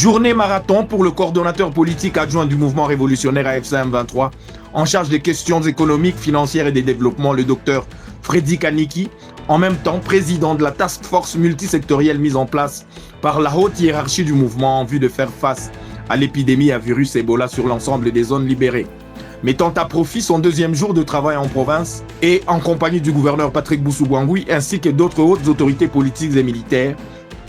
Journée marathon pour le coordonnateur politique adjoint du mouvement révolutionnaire AFC M23, en charge des questions économiques, financières et des développements, le docteur Freddy Kaniki, en même temps président de la task force multisectorielle mise en place par la haute hiérarchie du mouvement en vue de faire face à l'épidémie à virus Ebola sur l'ensemble des zones libérées. Mettant à profit son deuxième jour de travail en province et en compagnie du gouverneur Patrick Boussou-Bouangoui ainsi que d'autres hautes autorités politiques et militaires,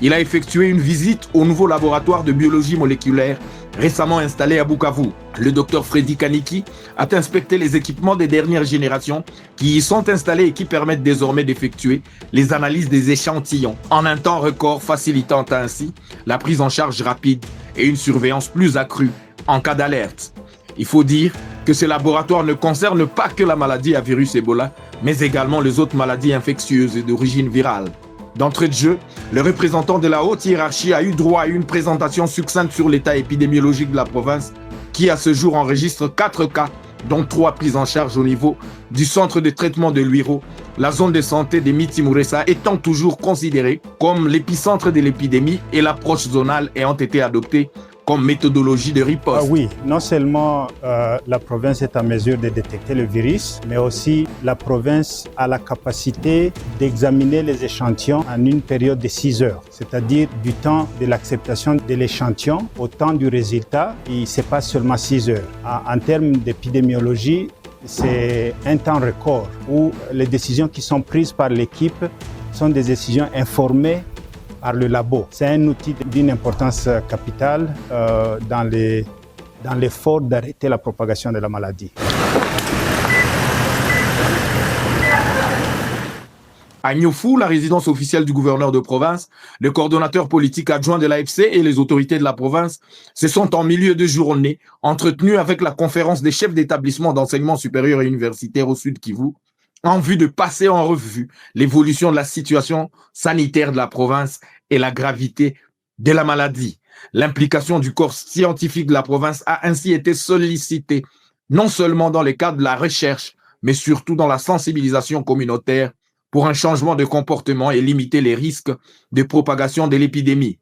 il a effectué une visite au nouveau laboratoire de biologie moléculaire récemment installé à Bukavu. Le docteur Freddy Kaniki a inspecté les équipements des dernières générations qui y sont installés et qui permettent désormais d'effectuer les analyses des échantillons en un temps record, facilitant ainsi la prise en charge rapide et une surveillance plus accrue en cas d'alerte. Il faut dire que ce laboratoire ne concerne pas que la maladie à virus Ebola, mais également les autres maladies infectieuses et d'origine virale. D'entrée de jeu, le représentant de la haute hiérarchie a eu droit à une présentation succincte sur l'état épidémiologique de la province qui à ce jour enregistre 4 cas, dont 3 prises en charge au niveau du centre de traitement de Luiro, la zone de santé de Miti-Mouressa étant toujours considérée comme l'épicentre de l'épidémie et l'approche zonale ayant été adoptée comme méthodologie de riposte. Oui, non seulement la province est en mesure de détecter le virus, mais aussi la province a la capacité d'examiner les échantillons en une période de 6 heures, c'est-à-dire du temps de l'acceptation de l'échantillon au temps du résultat, il ne se passe seulement 6 heures. En termes d'épidémiologie, c'est un temps record où les décisions qui sont prises par l'équipe sont des décisions informées par le labo. C'est un outil d'une importance capitale dans l'effort d'arrêter la propagation de la maladie. À Niofou, la résidence officielle du gouverneur de province, le coordonnateur politique adjoint de l'AFC et les autorités de la province se sont en milieu de journée entretenus avec la conférence des chefs d'établissement d'enseignement supérieur et universitaire au Sud Kivu en vue de passer en revue l'évolution de la situation sanitaire de la province et la gravité de la maladie. L'implication du corps scientifique de la province a ainsi été sollicitée, non seulement dans le cadre de la recherche, mais surtout dans la sensibilisation communautaire pour un changement de comportement et limiter les risques de propagation de l'épidémie.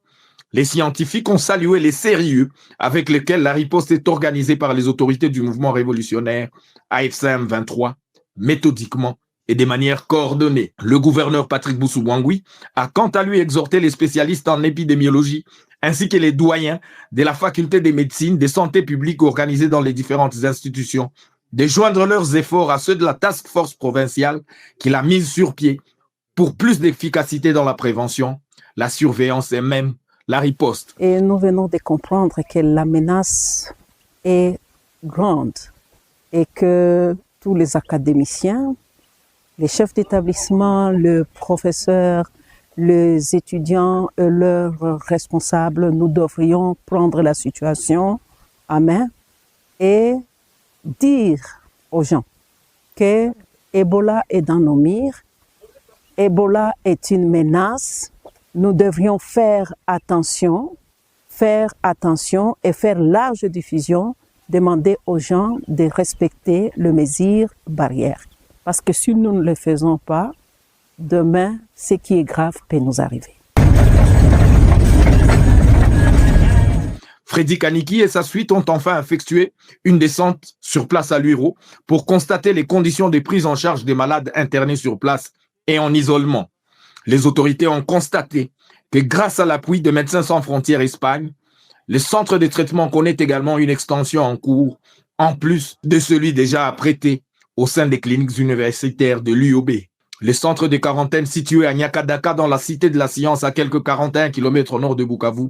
Les scientifiques ont salué les sérieux avec lesquels la riposte est organisée par les autorités du mouvement révolutionnaire AFC M23, méthodiquement et de manière coordonnée. Le gouverneur Patrick Boussou-Bouangoui a quant à lui exhorté les spécialistes en épidémiologie ainsi que les doyens de la faculté de médecine, de santé publique organisés dans les différentes institutions de joindre leurs efforts à ceux de la task force provinciale qu'il a mise sur pied pour plus d'efficacité dans la prévention, la surveillance et même la riposte. Et nous venons de comprendre que la menace est grande et que tous les académiciens, les chefs d'établissement, le professeur, les étudiants et leurs responsables, nous devrions prendre la situation à main et dire aux gens que Ebola est dans nos mires, Ebola est une menace, nous devrions faire attention et faire large diffusion, demander aux gens de respecter les mesures barrières. Parce que si nous ne le faisons pas, demain, ce qui est grave peut nous arriver. Freddy Kaniki et sa suite ont enfin effectué une descente sur place à Luiro pour constater les conditions de prise en charge des malades internés sur place et en isolement. Les autorités ont constaté que grâce à l'appui de Médecins sans frontières Espagne, le centre de traitement connaît également une extension en cours, en plus de celui déjà apprêté au sein des cliniques universitaires de l'UOB. Le centre de quarantaine situé à Nyakadaka dans la cité de la science à quelques 41 km au nord de Bukavu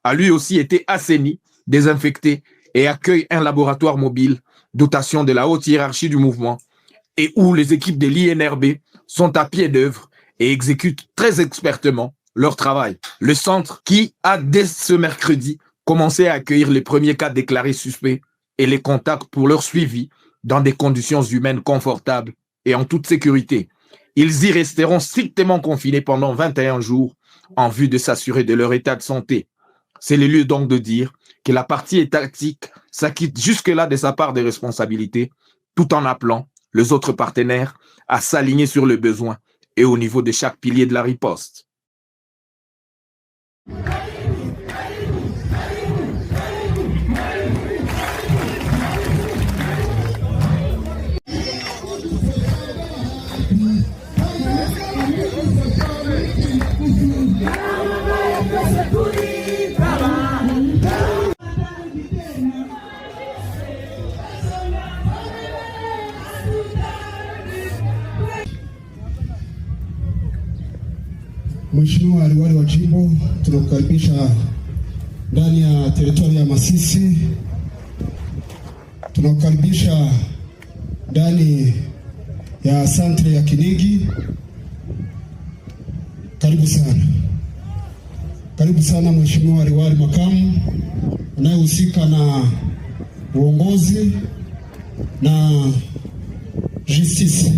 a lui aussi été assaini, désinfecté et accueille un laboratoire mobile, dotation de la haute hiérarchie du mouvement, et où les équipes de l'INRB sont à pied d'œuvre et exécutent très expertement leur travail. Le centre qui a dès ce mercredi commencé à accueillir les premiers cas déclarés suspects et les contacts pour leur suivi dans des conditions humaines confortables et en toute sécurité. Ils y resteront strictement confinés pendant 21 jours en vue de s'assurer de leur état de santé. C'est le lieu donc de dire que la partie étatique s'acquitte jusque-là de sa part des responsabilités, tout en appelant les autres partenaires à s'aligner sur le besoin et au niveau de chaque pilier de la riposte. Mheshimiwa Aliwali wa Jimbo, tunakukaribisha ndani ya teritoria ya Masisi. Tunakukaribisha ndani ya santre ya Kinigi. Karibu sana. Karibu sana Mheshimiwa Aliwali Makamu anayehusika na uongozi na justice.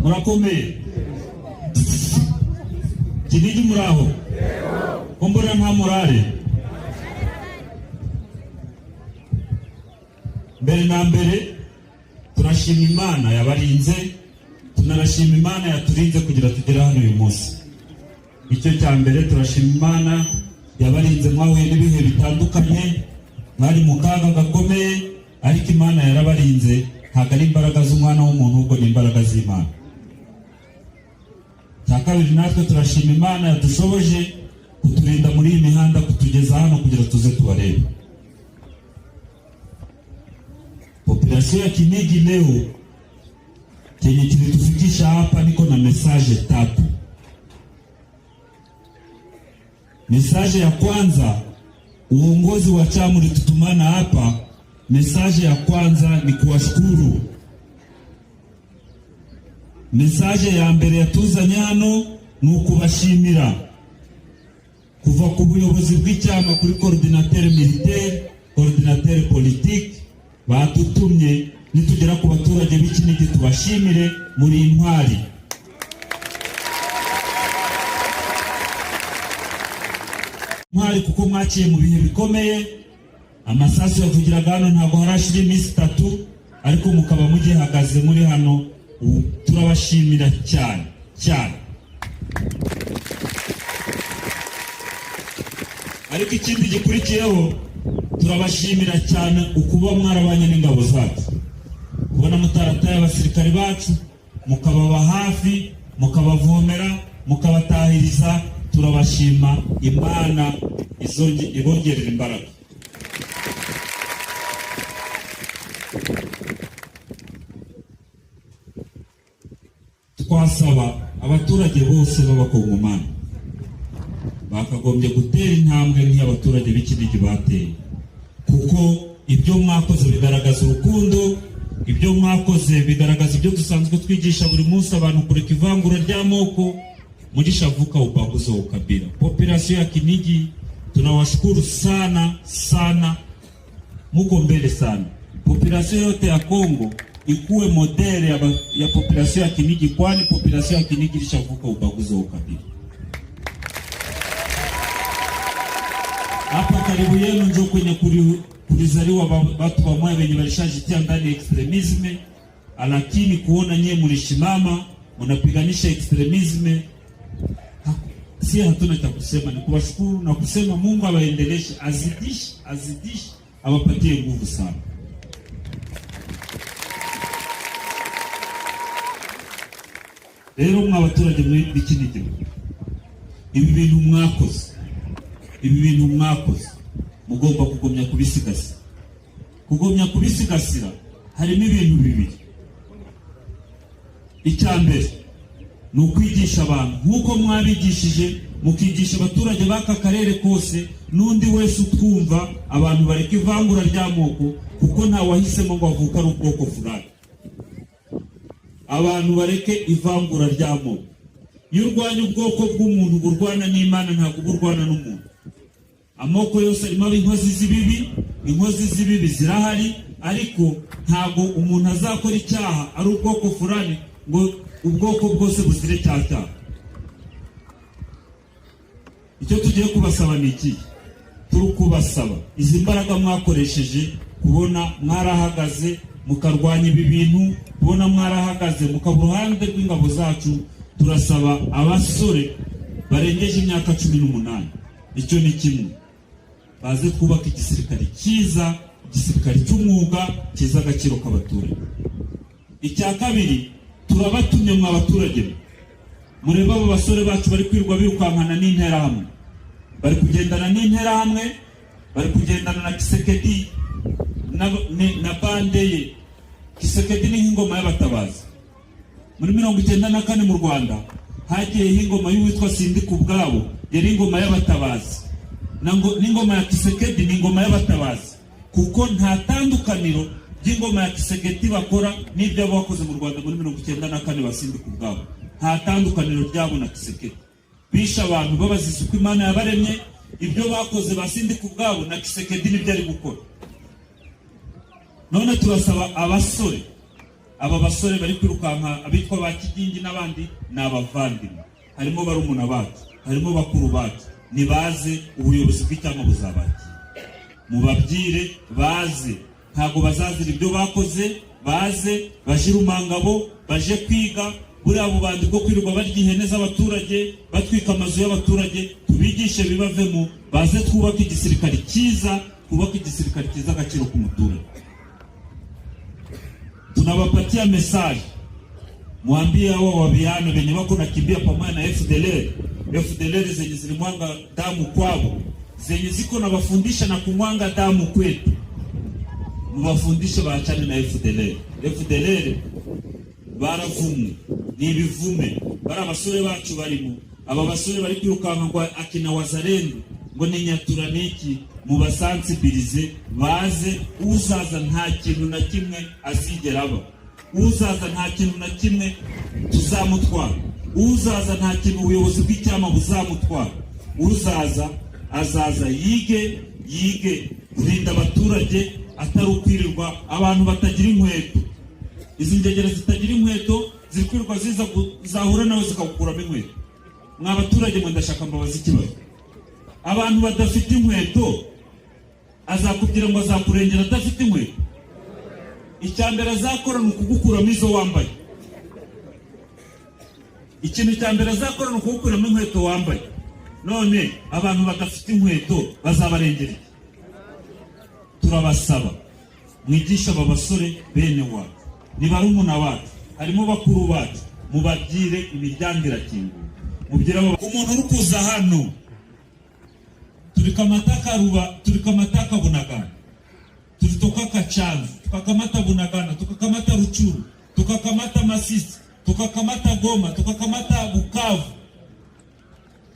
Murakomeye Kinigi muraho Kumbura nta morale. Mbere na mbere turashima Imana yabarinze, tunarashima Imana yaturinze kugira tugere hano uyu munsi. Icyo cya mbere turashima Imana yabarinze mwahuye n'ibihe bitandukanye, mwari mu kaga gakomeye, ariko Imana yarabarinze. Ntabwo ari imbaraga z'umwana w'umuntu, ahubwo ni imbaraga z'Imana. Kabiri natwe turashima Imana yadushoboje kuturinda muri iyi mihanda, kutugeza hano kugira tuze tubarebe. Population ya Kinigi leo chenye kilitufikisha hapa, niko na message tatu. Message ya kwanza, uongozi wa chama ulitutumana hapa. Message ya kwanza ni kuwashukuru. Message ya mbere yatuzanye hano ni ukubashimira kuva ku buyobozi bw'icyama kuri coordinateur militaire, coordinateur politique, batutumye nitugera ku baturage b'Ikinigi tubashimire muri intwari. Mwari kuko mwaciye mu bihe bikomeye, amasasu yavugiraga hano ntabwo harashira iminsi 3, ariko mukaba mugihagaze muri hano. Turabashimira cyane cyane. Ariko ikindi gikurikiyeho, turabashimira cyane ukuba mwarabanye n'ingabo zacu, kubona mutarataye abasirikare bacu, mukababa hafi, mukabavomera, mukabatahiriza. Turabashima. Imana ibongerera imbaraga. Twasaba abaturage bose b'Abakongomani bakagombye gutera intambwe nk'abaturage b'Ikinigi bateye, kuko ibyo mwakoze bigaragaza urukundo, ibyo mwakoze bigaragaza ibyo dusanzwe twigisha buri munsi abantu, kureka ivangura ry'amoko, mugishavuka ubaguzi wa ukabila. Population ya Kinigi tunawashukuru sana sana, muko mbele sana. Population yote ya Kongo ikuwe modele ya population ya Kinigi, kwani population ya Kinigi ilishavuka ubaguzi wa ukabila. Hapa karibu yenu njo kwenye kulizaliwa watu wamoja wenye walishajitia ndani ya extremisme, lakini kuona nyie mlishimama mnapiganisha extremisme, si hatuna cha kusema, ni kuwashukuru na kusema Mungu awaendeleshe, azidishi, awapatie nguvu sana. Rero mwa abaturage b'Ikinigi, ibi bintu mwakoze mugomba kugomya kubisigasira. Kugomya kubisigasira harimo ibintu bibiri. Icyambere ni ukwigisha abantu nk'uko mwabigishije, mukigisha abaturage b'aka karere kose n'undi wese utwumva, abantu bareka ivangura ry'amoko, kuko nta wahisemo ngo avuka ari ubwoko fulani. Abantu bareke ivangura ry'amoko. Iyo urwanya ubwoko bw'umuntu burwana n'Imana, ntabwo burwana n'umuntu. Amoko yose arimo inkozi z'ibibi zirahari, ariko ntabwo umuntu azakora icyaha ari ubwoko fulani ngo ubwoko bwose buzire cyaha. Icyo tugiye kubasaba ni iki? Turi kubasaba izi mbaraga mwakoresheje, kubona mwarahagaze mukarwanya ibi bintu, kubona mwarahagaze mukaba uruhande rw'ingabo zacu. Turasaba abasore barengeje imyaka 18, icyo ni kimwe, baze twubaka igisirikare cyiza, igisirikare cy'umwuga cyiza agaciro k'abaturage. Icya kabiri, turabatumye mwa abaturage, mureba abo basore bacu bari kwirwa birukankana n'interahamwe, bari kugendana n'interahamwe, bari kugendana na Kisekedi na bande ye. Kisekedi ni nk'ingoma y'abatabazi. Muri 1994 mu Rwanda hagiyeho ingoma y'uwitwa Sindika Ubwabo, yari ingoma y'abatabazi. N'ingoma ya Kisekedi ni ingoma y'abatabazi, kuko nta tandukaniro ry'ingoma ya Kisekedi bakora n'ibyo bakoze mu Rwanda muri 1994 basindika ubwabo. Nta tandukaniro ryabo na Kisekedi. Bisha abantu babaziza uko Imana yabaremye, ibyo bakoze basindika ubwabo na Kisekedi nibyo ari gukora. None turasaba abasore, aba basore bari kwirukanka, abitwa ba Kigingi n'abandi, ni abavandimwe, harimo barumuna bacu, harimo bakuru bacu. Nibaze ubuyobozi bw'icyama buzabaki, mubabwire baze, ntago bazazira ibyo bakoze, baze bashira umangabo, baje kwiga. Buriya bubandi bwo kwirirwa barya ihene z'abaturage, batwika amazu y'abaturage, tubigishe bibavemo, baze twubaka igisirikare cyiza, twubaka igisirikare cyiza agaciro k'umuturage. Tunawapatia message, mwambie hao wabiano wenye wako nakimbia pamoja na FDLR zenye zilimwanga damu kwao, zenye ziko na wafundisha na kumwanga damu kwetu, mwafundishe waachane na FDLR baravumwe, ni ibivume. Bara basore bacu barimo, aba basore bari kwirukanka ngo akina Wazalendo, ngo ni Nyaturaniki, mubasansibilize, baze. Uzaza nta kintu na kimwe azigera aba, uzaza nta kintu na kimwe tuzamutwara, uzaza nta kintu ubuyobozi bw'icyama buzamutwara. Uzaza azaza yige kurinda abaturage, atari ukwirirwa abantu batagira inkweto. Izi ngegera zitagira inkweto zikwirirwa ziza zahura nawe zikagukuramo inkweto. Mwa abaturage mwe ndashaka mbabaza ikibazo, abantu badafite inkweto azakubwira ngo azakurengera adafite inkweto? Icyambere azakora ni ukugukuramo izo wambaye. Ikintu cyambere azakora ni ukugukuramo inkweto wambaye. None abantu badafite inkweto bazabarengera? Turabasaba mwigisha aba basore bene wacu, ni barumuna bacu, harimo bakuru bacu, mubabwire imiryango irakinguye. Mubwira umuntu uri kuza hano, tulikamata Bunagana, tulitoka Kachanzu, tukakamata Bunagana, tukakamata Ruchuru, tukakamata Masisi, tukakamata Goma, tukakamata Bukavu.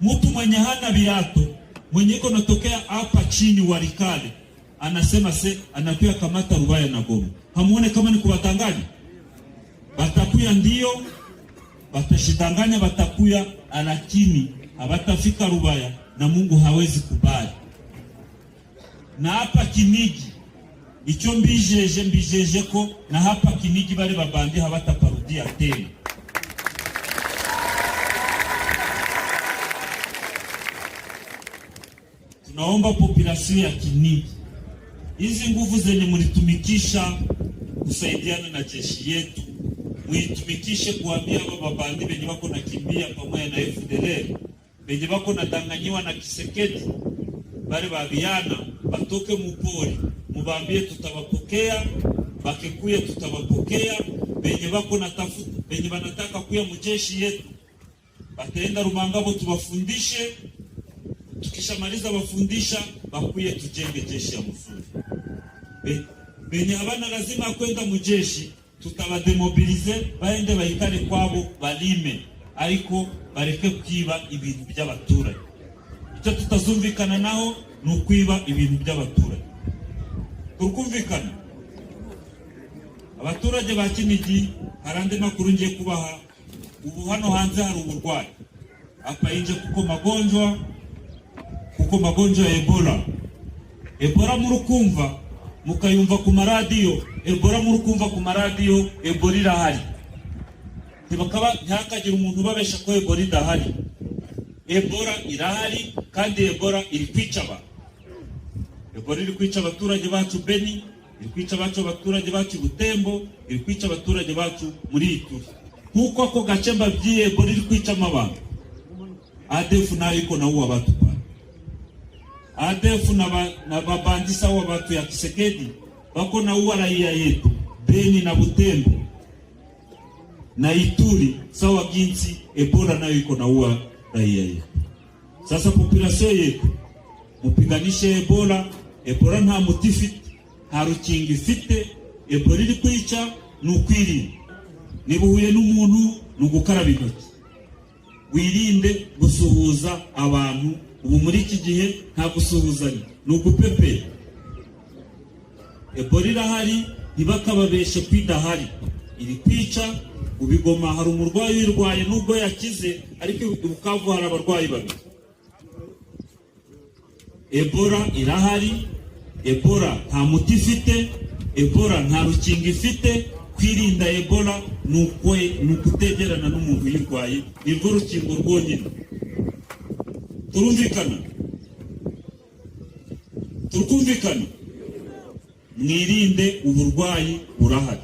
Mtu mwenye hana viatu, mwenye iko natokea hapa chini Walikale, anasema anakuya kamata Rubaya na Goma. Hamuone kama ni kuwatanganya? Batakuya ndio, batashidanganya, batakuya, lakini habatafika Rubaya na Mungu hawezi kubali. Na hapa Kinigi, icyo mbijeje ko na hapa Kinigi bale babandi habataparudia tena. Tunaomba population ya Kinigi, hizi nguvu zenye mlitumikisha kusaidiana na jeshi yetu, muitumikishe kuambia babandi benye wako nakimbia pamoja na FDLR, benye wako nadanganyiwa na Kisekedi, bale babiana batoke mupori, mubambie tutawapokea, bakikuye tutawapokea. Benye wako natafuta, wenye wanataka kuya mjeshi yetu bataenda Rumangabo tubafundishe, tukishamaliza bafundisha bakuye tujenge jeshi ya Musuri. Benye habana lazima kwenda mujeshi tutabademobilize baende bayikare kwabo balime, ariko bareke kwiba ibintu by'abaturage. Icyo tutazumvikana naho nukwiba ibintu by'abaturage. Tukumvikana abaturage ba Kinigi, harande makuru ngiye kubaha. Ubu hano hanze hari uburwayi hapa inje kuko magonjwa ya Ebola murukumva mukayumva ku maradiyo, Ebola murukumva ku maradiyo, Ebola irahari. Ntihakagira umuntu babesha ko Ebola idahari. Ebola irahari kandi Ebola iri kwica abantu. Ebola iri kwica abaturage bacu Beni, iri kwica abaturage bacu Butembo, iri kwica abaturage bacu muri Ituri. Kuko ako gace mbabwiye Ebola iri kwica abantu. ADF nayo iko na uwa watu pale. ADF na babandisa wa watu ya Kisekedi wako na uwa raia yetu Beni na Butembo na Ituri, sawa ginsi Ebola nayo iko na uwa raia yetu. Sasa population yetu mupiganishe Ebola. Ebola nta muti ifite, nta rukingo ifite. Ebola iri kwica nukwirinda. Niba uhuye n'umuntu nugukaraba intoki, wirinde gusuhuza abantu. Ubu muri iki gihe nta gusuhuzanya, nugupepera. Ebola irahari, ntibakababeshe kwidahari, iri kwica. Ubigoma hari umurwayi wirwaye nubwo yakize, ariko Bukavu hari abarwayi babiri. Ebola irahari, Ebola nta muti ifite, Ebola nta rukingo ifite. Kwirinda Ebola nukutegerana n'umuntu yirwaye, nirwo rukingo rwonyine. Turukumvikana mwirinde uburwayi burahari.